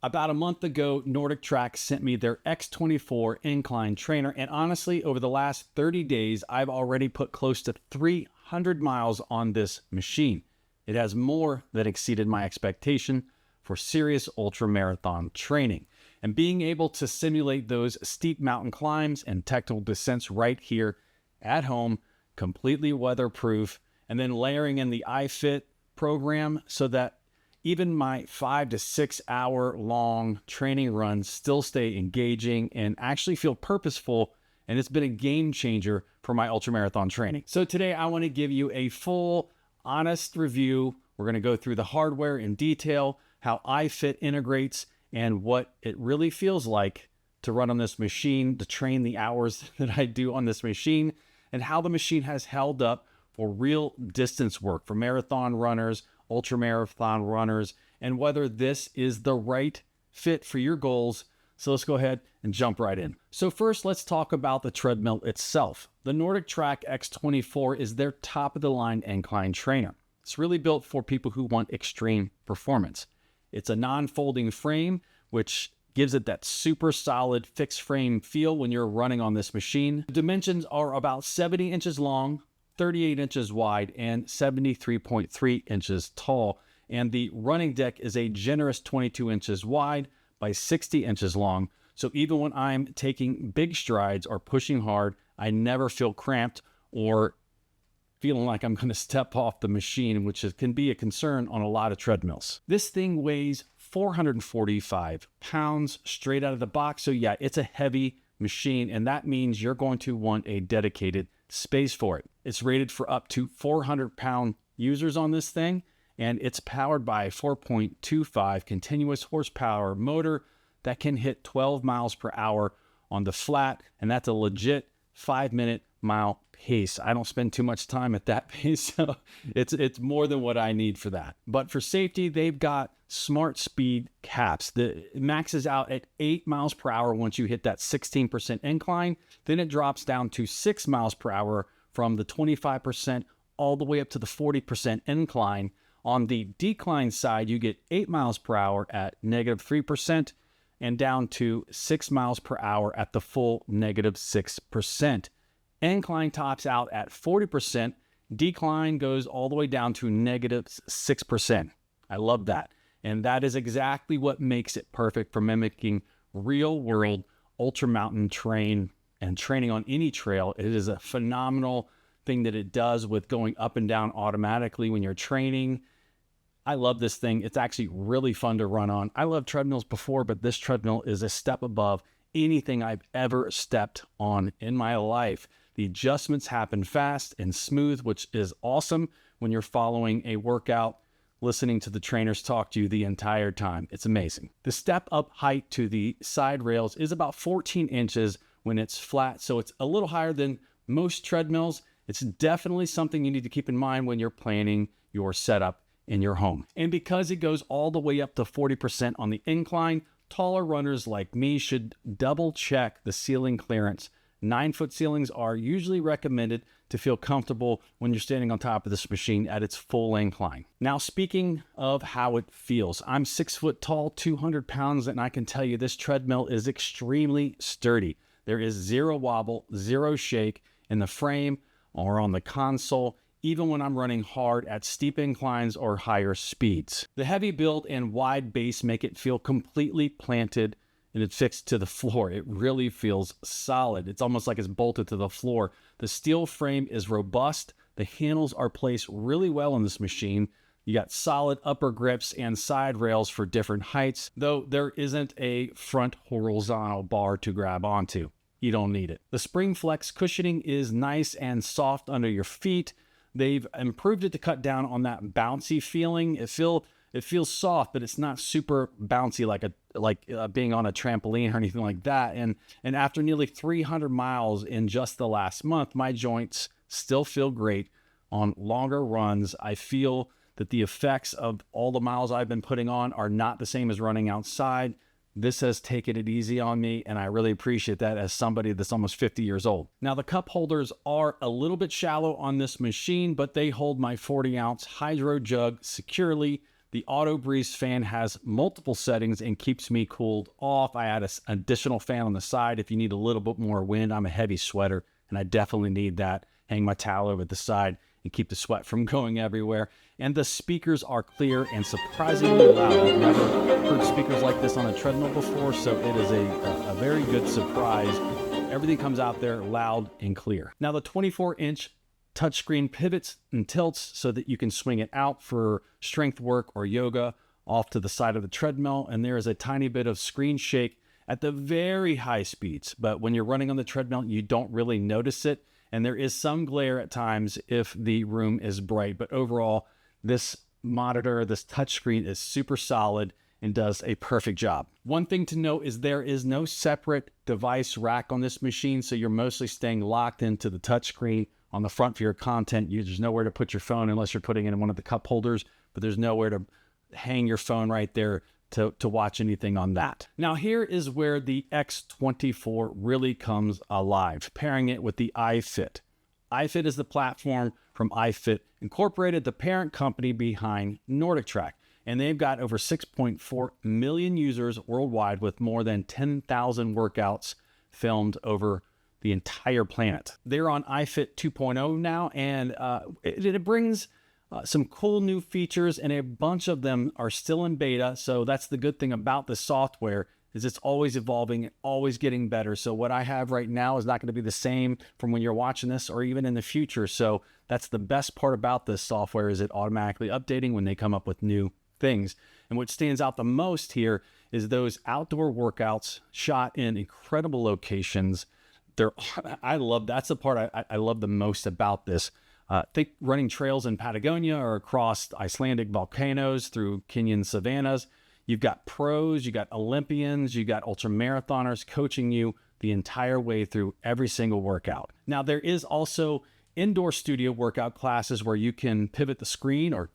About a month ago, NordicTrack sent me their X24 Incline trainer, and honestly, over the last 30 days, I've already put close to 300 miles on this machine. It has more than exceeded my expectation for serious ultramarathon training. And being able to simulate those steep mountain climbs and technical descents right here at home, completely weatherproof, and then layering in the iFit program so that even my 5 to 6 hour long training runs still stay engaging and actually feel purposeful. And it's been a game changer for my ultramarathon training. So today I want to give you a full, honest review. We're going to go through the hardware in detail, how iFit integrates, and what it really feels like to run on this machine, to train the hours that I do on this machine, and how the machine has held up for real distance work for marathon runners, ultramarathon runners, and whether this is the right fit for your goals. So let's go ahead and jump right in. So first, let's talk about the treadmill itself. The NordicTrack X24 is their top-of-the-line incline trainer. It's really built for people who want extreme performance. It's a non-folding frame, which gives it that super solid fixed frame feel when you're running on this machine. The dimensions are about 70 inches long, 38 inches wide, and 73.3 inches tall. And the running deck is a generous 22 inches wide by 60 inches long. So even when I'm taking big strides or pushing hard, I never feel cramped or feeling like I'm going to step off the machine, which can be a concern on a lot of treadmills. This thing weighs 445 pounds straight out of the box. So yeah, it's a heavy machine, and that means you're going to want a dedicated space for it. It's rated for up to 400-pound users on this thing, and it's powered by a 4.25 continuous horsepower motor that can hit 12 miles per hour on the flat, and that's a legit 5-minute mile pace. I don't spend too much time at that pace, so it's more than what I need for that. But for safety, they've got smart speed caps. It maxes out at 8 miles per hour once you hit that 16% incline. Then it drops down to 6 miles per hour from the 25% all the way up to the 40% incline. On the decline side, you get 8 miles per hour at -3% and down to 6 miles per hour at the full -6%. Incline tops out at 40%. Decline goes all the way down to -6%. I love that. And that is exactly what makes it perfect for mimicking real-world ultra-mountain terrain and training on any trail. It is a phenomenal thing that it does with going up and down automatically when you're training. I love this thing. It's actually really fun to run on. I loved treadmills before, but this treadmill is a step above anything I've ever stepped on in my life. The adjustments happen fast and smooth, which is awesome when you're following a workout, listening to the trainers talk to you the entire time. It's amazing. The step up height to the side rails is about 14 inches when it's flat, so it's a little higher than most treadmills. It's definitely something you need to keep in mind when you're planning your setup in your home. And because it goes all the way up to 40% on the incline, taller runners like me should double check the ceiling clearance. 9-foot ceilings are usually recommended to feel comfortable when you're standing on top of this machine at its full incline. Now, speaking of how it feels, I'm 6 foot tall, 200 pounds, and I can tell you this treadmill is extremely sturdy. There is zero wobble, zero shake in the frame or on the console, even when I'm running hard at steep inclines or higher speeds. The heavy build and wide base make it feel completely planted and it's fixed to the floor. It really feels solid. It's almost like it's bolted to the floor. The steel frame is robust. The handles are placed really well on this machine. You got solid upper grips and side rails for different heights, though there isn't a front horizontal bar to grab onto. You don't need it. The spring flex cushioning is nice and soft under your feet. They've improved it to cut down on that bouncy feeling. It feels soft, but it's not super bouncy like being on a trampoline or anything like that. And after nearly 300 miles in just the last month, my joints still feel great on longer runs. I feel that the effects of all the miles I've been putting on are not the same as running outside. This has taken it easy on me, and I really appreciate that as somebody that's almost 50 years old. Now, the cup holders are a little bit shallow on this machine, but they hold my 40-ounce hydro jug securely. The auto breeze fan has multiple settings and keeps me cooled off. I add an additional fan on the side if you need a little bit more wind. I'm a heavy sweater and I definitely need that. Hang my towel over the side and keep the sweat from going everywhere. And the speakers are clear and surprisingly loud. I've never heard speakers like this on a treadmill before, so it is a very good surprise. Everything comes out there loud and clear. Now the 24-inch touchscreen pivots and tilts so that you can swing it out for strength work or yoga off to the side of the treadmill. And there is a tiny bit of screen shake at the very high speeds. But when you're running on the treadmill, you don't really notice it. And there is some glare at times if the room is bright. But overall, this monitor, this touchscreen is super solid and does a perfect job. One thing to note is there is no separate device rack on this machine. So you're mostly staying locked into the touchscreen on the front for your content. There's nowhere to put your phone unless you're putting it in one of the cup holders, but there's nowhere to hang your phone right there to watch anything on that. Now here is where the X24 really comes alive, pairing it with the iFit. iFit is the platform from iFit Incorporated, the parent company behind NordicTrack, and they've got over 6.4 million users worldwide with more than 10,000 workouts filmed over the entire planet. They're on iFit 2.0 now, and it brings some cool new features, and a bunch of them are still in beta. So that's the good thing about the software, is it's always evolving, always getting better. So what I have right now is not going to be the same from when you're watching this or even in the future. So that's the best part about this software, is it automatically updating when they come up with new things. And what stands out the most here is those outdoor workouts shot in incredible locations. That's the part I love the most about this. Think running trails in Patagonia or across Icelandic volcanoes through Kenyan savannas. You've got pros, you got Olympians, you got ultramarathoners coaching you the entire way through every single workout. Now there is also indoor studio workout classes where you can pivot the screen or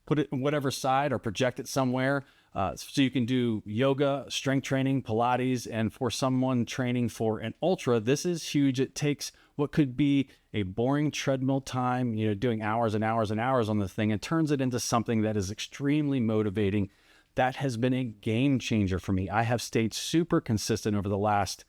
put it on whatever side or project it somewhere. So you can do yoga, strength training, Pilates, and for someone training for an ultra, this is huge. It takes what could be a boring treadmill time, doing hours and hours and hours on the thing, and turns it into something that is extremely motivating. That has been a game changer for me. I have stayed super consistent over the last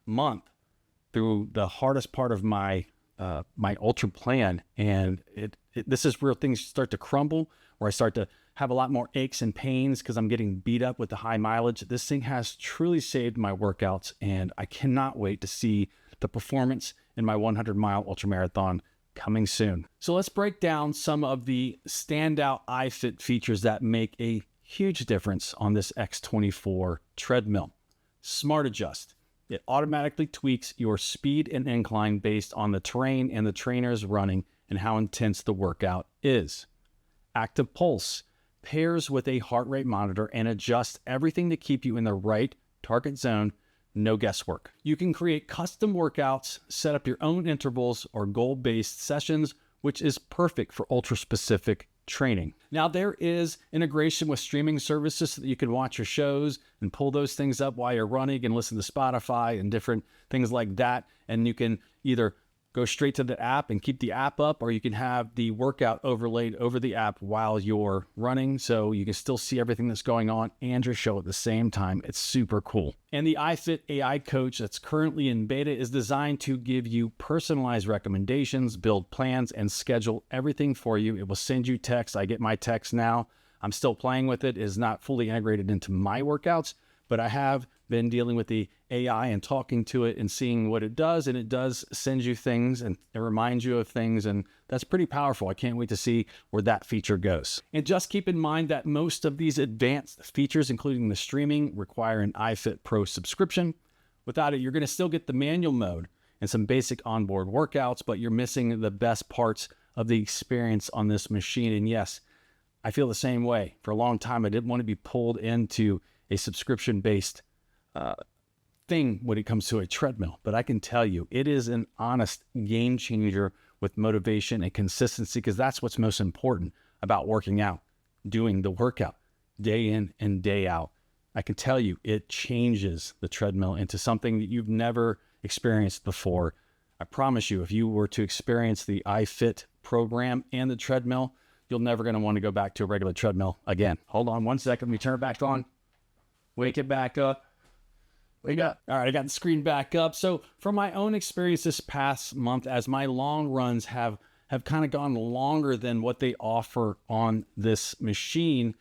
month through the hardest part of my ultra plan, and this is where things start to crumble, where I start to have a lot more aches and pains because I'm getting beat up with the high mileage. This thing has truly saved my workouts, and I cannot wait to see the performance in my 100-mile ultramarathon coming soon. So let's break down some of the standout iFit features that make a huge difference on this X24 treadmill. Smart Adjust. It automatically tweaks your speed and incline based on the terrain and the trainer's running and how intense the workout is. Active Pulse pairs with a heart rate monitor and adjusts everything to keep you in the right target zone, no guesswork. You can create custom workouts, set up your own intervals or goal-based sessions, which is perfect for ultra-specific training. Now there is integration with streaming services so that you can watch your shows and pull those things up while you're running and listen to Spotify and different things like that. And you can either go straight to the app and keep the app up, or you can have the workout overlaid over the app while you're running, so you can still see everything that's going on and your show at the same time. It's super cool. And the iFit AI Coach that's currently in beta is designed to give you personalized recommendations, build plans, and schedule everything for you. It will send you texts. I get my texts now. I'm still playing with it. It is not fully integrated into my workouts, but I have been dealing with the AI and talking to it and seeing what it does, and it does send you things and it reminds you of things, and that's pretty powerful. I can't wait to see where that feature goes. And just keep in mind that most of these advanced features, including the streaming, require an iFit Pro subscription. Without it, you're going to still get the manual mode and some basic onboard workouts, but you're missing the best parts of the experience on this machine. And yes, I feel the same way. For a long time, I didn't want to be pulled into a subscription-based thing when it comes to a treadmill, but I can tell you it is an honest game changer with motivation and consistency, because that's what's most important about working out, doing the workout day in and day out. I can tell you it changes the treadmill into something that you've never experienced before. I promise you, if you were to experience the iFit program and the treadmill, you're never going to want to go back to a regular treadmill again. Hold on one second. Let me turn it back on. Wake it back up. Wake up. All right, I got the screen back up. So from my own experience this past month, as my long runs have kind of gone longer than what they offer on this machine,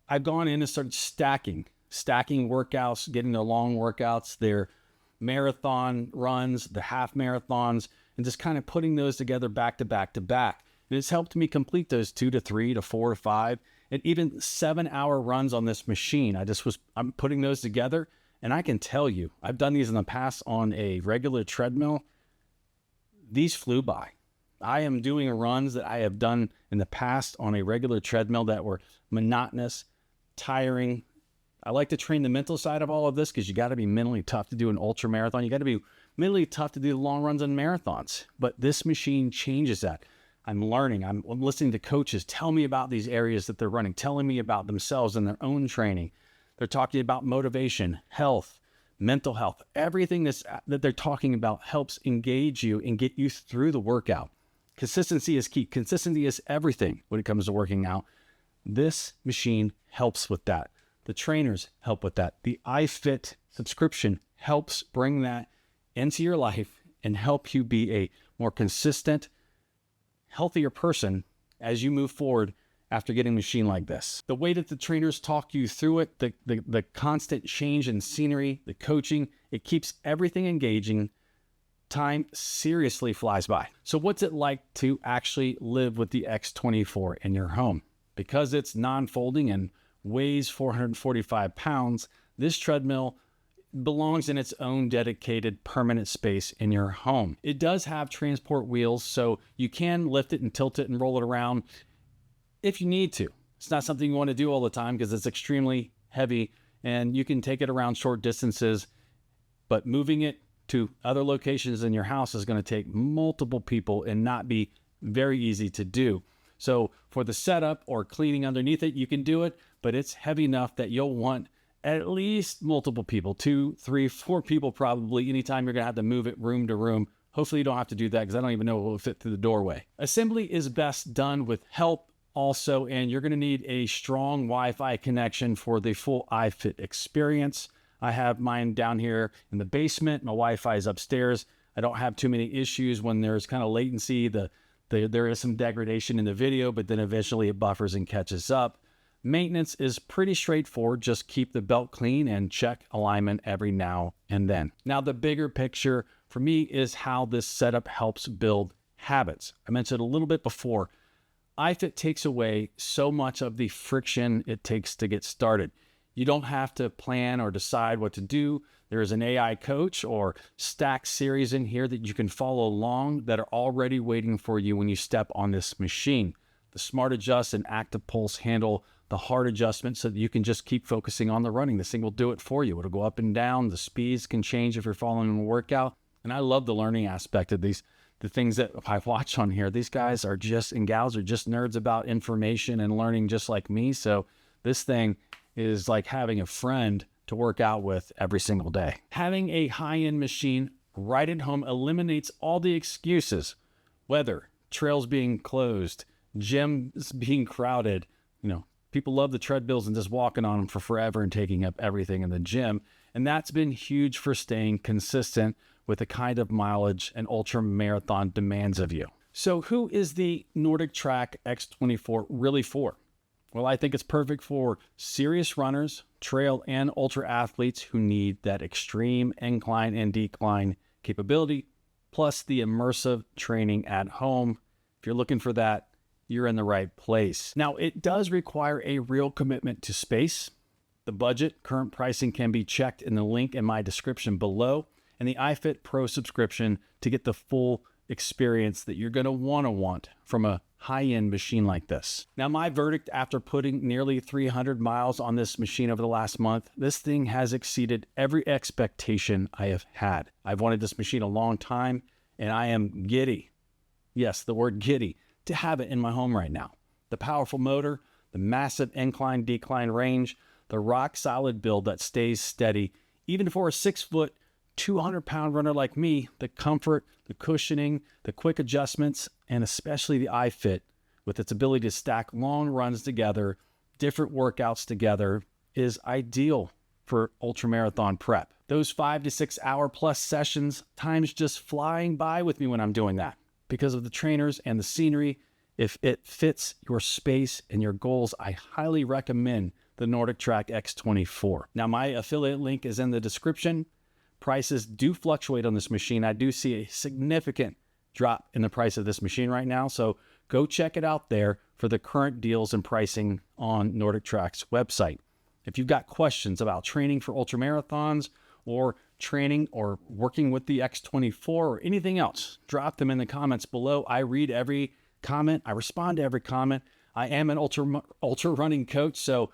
I've gone in and started stacking workouts, getting the long workouts, their marathon runs, the half marathons, and just kind of putting those together back to back to back. And it's helped me complete those 2 to 3 to 4 to 5 and even 7-hour runs on this machine. I'm putting those together, and I can tell you, I've done these in the past on a regular treadmill. These flew by. I am doing runs that I have done in the past on a regular treadmill that were monotonous, tiring. I like to train the mental side of all of this because you got to be mentally tough to do an ultra marathon. You got to be mentally tough to do long runs and marathons. But this machine changes that. I'm learning. I'm listening to coaches tell me about these areas that they're running, telling me about themselves and their own training. They're talking about motivation, health, mental health. Everything that they're talking about helps engage you and get you through the workout. Consistency is key. Consistency is everything when it comes to working out. This machine helps with that. The trainers help with that. The iFit subscription helps bring that into your life and help you be a more consistent, healthier person as you move forward after getting a machine like this. The way that the trainers talk you through it, the constant change in scenery, the coaching, it keeps everything engaging. Time seriously flies by. So what's it like to actually live with the X24 in your home? Because it's non-folding and weighs 445 pounds, this treadmill belongs in its own dedicated permanent space in your home. It does have transport wheels, so you can lift it and tilt it and roll it around if you need to. It's not something you want to do all the time because it's extremely heavy and you can take it around short distances, but moving it to other locations in your house is going to take multiple people and not be very easy to do. So for the setup or cleaning underneath it, you can do it, but it's heavy enough that you'll want at least multiple people, 2, 3, 4 people probably, anytime you're going to have to move it room to room. Hopefully you don't have to do that because I don't even know it will fit through the doorway. Assembly is best done with help also, and you're going to need a strong Wi-Fi connection for the full iFit experience. I have mine down here in the basement. My Wi-Fi is upstairs. I don't have too many issues when there's kind of latency. There is some degradation in the video, but then eventually it buffers and catches up. Maintenance is pretty straightforward. Just keep the belt clean and check alignment every now and then. Now, the bigger picture for me is how this setup helps build habits. I mentioned a little bit before. iFit takes away so much of the friction it takes to get started. You don't have to plan or decide what to do. There is an AI coach or stack series in here that you can follow along that are already waiting for you when you step on this machine. The Smart Adjust and Active Pulse handle the hard adjustments so that you can just keep focusing on the running. This thing will do it for you. It'll go up and down. The speeds can change if you're following a workout. And I love the learning aspect of these. The things that I watch on here, these guys are just, and gals are just nerds about information and learning just like me. So this thing is like having a friend to work out with every single day. Having a high-end machine right at home eliminates all the excuses. Weather, trails being closed, gyms being crowded. People love the treadmills and just walking on them for forever and taking up everything in the gym. And that's been huge for staying consistent with the kind of mileage an ultra marathon demands of you. So who is the NordicTrack X24 really for? Well, I think it's perfect for serious runners, trail and ultra athletes who need that extreme incline and decline capability, plus the immersive training at home. If you're looking for that, you're in the right place. Now, it does require a real commitment to space. The budget, current pricing can be checked in the link in my description below, and the iFit Pro subscription to get the full experience that you're going to want from a high-end machine like this. Now, my verdict after putting nearly 300 miles on this machine over the last month, this thing has exceeded every expectation I have had. I've wanted this machine a long time, and I am giddy. Yes, the word giddy, to have it in my home right now. The powerful motor, the massive incline-decline range, the rock-solid build that stays steady, even for a 6-foot, 200-pound runner like me, the comfort, the cushioning, the quick adjustments, and especially the iFit with its ability to stack long runs together, different workouts together, is ideal for ultramarathon prep. Those 5 to 6 hour plus sessions, time's just flying by with me when I'm doing that. Because of the trainers and the scenery, if it fits your space and your goals, I highly recommend the NordicTrack X24. Now, my affiliate link is in the description. Prices do fluctuate on this machine. I do see a significant drop in the price of this machine right now. So go check it out there for the current deals and pricing on NordicTrack's website. If you've got questions about training for ultramarathons or training or working with the X24 or anything else, drop them in the comments below. I read every comment. I respond to every comment. I am an ultra running coach, so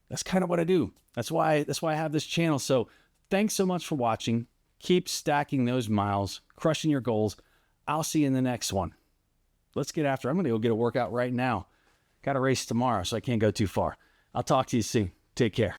that's kind of what I do. That's why I have this channel. So thanks so much for watching. Keep stacking those miles, crushing your goals. I'll see you in the next one. Let's get after it. I'm going to go get a workout right now. Got a race tomorrow, so I can't go too far. I'll talk to you soon. Take care.